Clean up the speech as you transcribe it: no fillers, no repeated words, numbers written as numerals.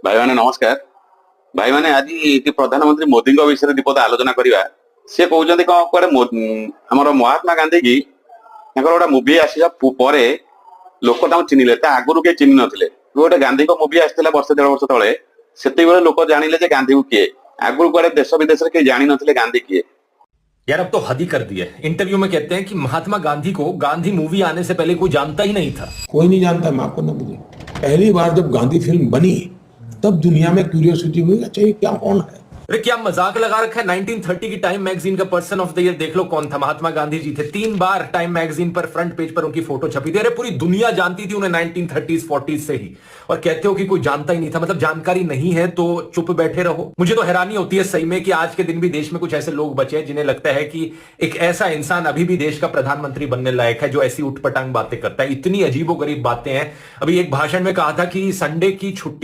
भाई मैंने नमस्कार। भाई मैंने आज प्रधानमंत्री मोदी विषय दीपद आलोचना करवा। सी कहते कौन कुआडे आमर महात्मा गांधी की गोटे मुवी आसा लोक चिन्हले आगुरी किए चिन्ह नथिले। गोटे गांधी को मुवी आसाला वर्षे 1.5 वर्ष तले से लोक जानिले जे गांधी को किए। आगुरी कुआडे देश विदेश में किए जानी नथिले गांधी किए। यार अब तो हद ही कर दी है। इंटरव्यू में कहते हैं कि महात्मा गांधी को गांधी मूवी आने से पहले कोई जानता ही नहीं था। कोई नहीं जानता, माफ करना मुझे। पहली बार जब गांधी फिल्म बनी तब दुनिया में क्यूरियोसिटी हुई, अच्छा ये क्या कौन है। अरे क्या मजाक लगा रखा है। 1930 की टाइम मैगजीन का पर्सन ऑफ द ईयर देख लो कौन था। महात्मा गांधी जी थे। 3 बार टाइम मैगजीन पर फ्रंट पेज पर उनकी फोटो छपी थी। अरे पूरी दुनिया जानती थी उन्हें 1930s 40s से ही। और कहते हो कि कोई जानता ही नहीं था। मतलब जानकारी नहीं है तो चुप बैठे रहो। मुझे तो हैरानी होती है सही में कि आज के दिन भी देश में कुछ ऐसे लोग बचे हैं जिन्हें लगता है कि एक ऐसा इंसान अभी भी देश का प्रधानमंत्री बनने लायक है जो ऐसी उठपटांग बातें करता है। इतनी अजीबोगरीब बातें हैं। अभी एक भाषण में कहा था कि संडे की छुट्टी